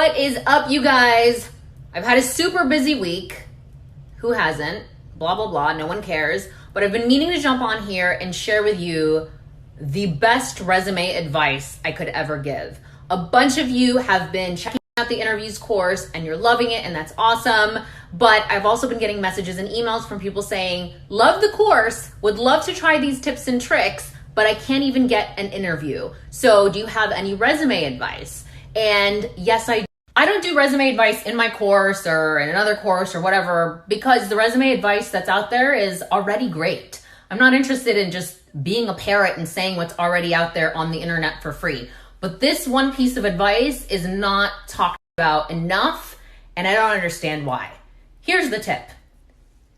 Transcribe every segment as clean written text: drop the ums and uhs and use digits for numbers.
What is up, you guys? I've had a super busy week. Who hasn't? Blah, blah, blah. No one cares. But I've been meaning to jump on here and share with you the best resume advice I could ever give. A bunch of you have been checking out the interviews course and you're loving it, and that's awesome. But I've also been getting messages and emails from people saying, love the course, would love to try these tips and tricks, but I can't even get an interview. So do you have any resume advice? And yes, I don't do resume advice in my course or in another course or whatever, because the resume advice that's out there is already great. I'm not interested in just being a parrot and saying what's already out there on the internet for free. But this one piece of advice is not talked about enough, and I don't understand why. Here's the tip.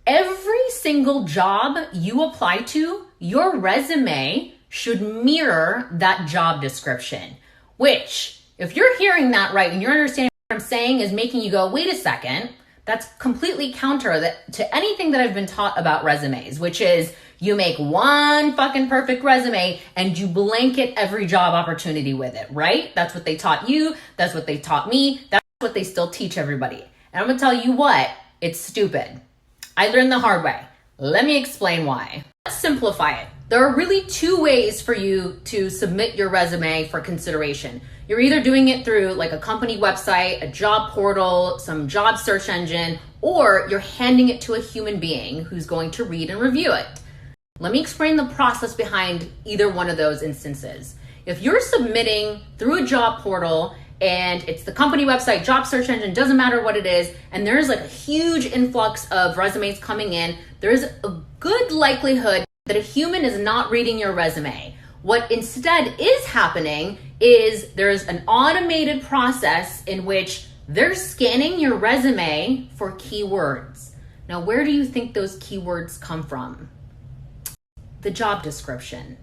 Every single job you apply to, your resume should mirror that job description, which, if you're hearing that right and you're understanding what I'm saying, is making you go, wait a second, that's completely counter to anything that I've been taught about resumes, which is you make one fucking perfect resume and you blanket every job opportunity with it, right? That's what they taught you. That's what they taught me. That's what they still teach everybody. And I'm gonna tell you what, it's stupid. I learned the hard way. Let me explain why. Let's simplify it. There are really two ways for you to submit your resume for consideration. You're either doing it through like a company website, a job portal, some job search engine, or you're handing it to a human being who's going to read and review it. Let me explain the process behind either one of those instances. If you're submitting through a job portal and it's the company website, job search engine, doesn't matter what it is, and there's like a huge influx of resumes coming in, there's a good likelihood that a human is not reading your resume. What instead is happening is there's an automated process in which they're scanning your resume for keywords. Now, where do you think those keywords come from? The job description.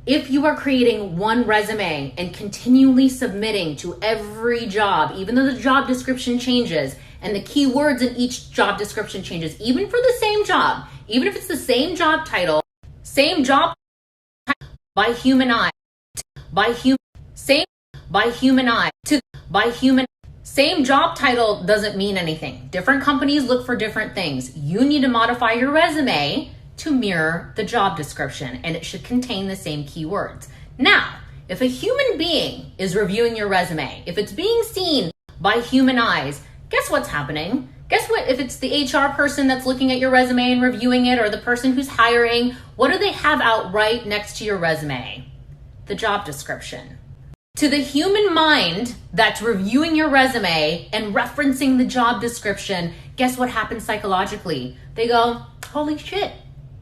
If you are creating one resume and continually submitting to every job, even though the job description changes and the keywords in each job description changes, even for the same job, even if it's the same job title, same job title, by human eye, same job title doesn't mean anything. Different companies look for different things. You need to modify your resume to mirror the job description, and it should contain the same keywords. Now, if a human being is reviewing your resume, if it's being seen by human eyes, guess what's happening? Guess what? If it's the HR person that's looking at your resume and reviewing it, or the person who's hiring, what do they have out right next to your resume? The job description. To the human mind that's reviewing your resume and referencing the job description, guess what happens psychologically? They go, holy shit,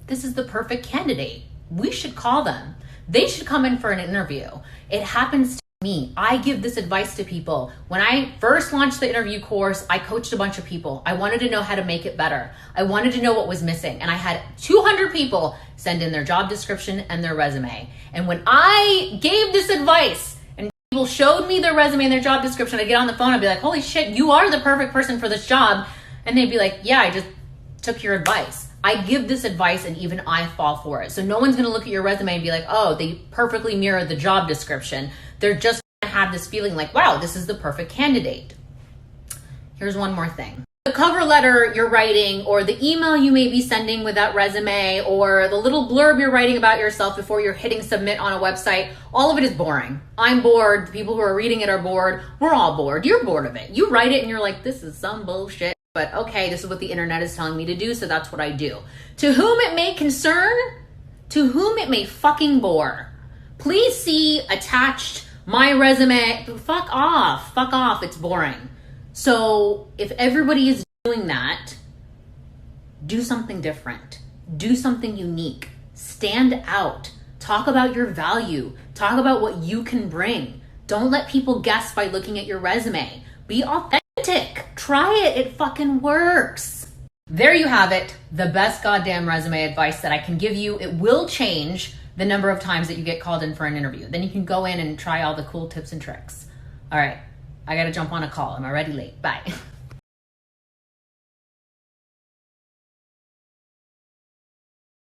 this is the perfect candidate. We should call them. They should come in for an interview. It happens to me. I give this advice to people. When I first launched the interview course, I coached a bunch of people. I wanted to know how to make it better. I wanted to know what was missing. And I had 200 people send in their job description and their resume. And when I gave this advice and people showed me their resume and their job description, I'd get on the phone, I'd be like, holy shit, you are the perfect person for this job. And they'd be like, yeah, I just took your advice. I give this advice and even I fall for it. So no one's gonna look at your resume and be like, oh, they perfectly mirror the job description. They're just gonna have this feeling like, wow, this is the perfect candidate. Here's one more thing. The cover letter you're writing, or the email you may be sending with that resume, or the little blurb you're writing about yourself before you're hitting submit on a website, all of it is boring. I'm bored. The people who are reading it are bored. We're all bored. You're bored of it. You write it and you're like, this is some bullshit. But okay, this is what the internet is telling me to do, so that's what I do. To whom it may concern, to whom it may fucking bore. Please see attached my resume. Fuck off, it's boring. So if everybody is doing that, do something different. Do something unique. Stand out. Talk about your value. Talk about what you can bring. Don't let people guess by looking at your resume. Be authentic. Try it. It fucking works. There you have it. The best goddamn resume advice that I can give you. It will change the number of times that you get called in for an interview. Then you can go in and try all the cool tips and tricks. All right. I got to jump on a call. I'm already late. Bye.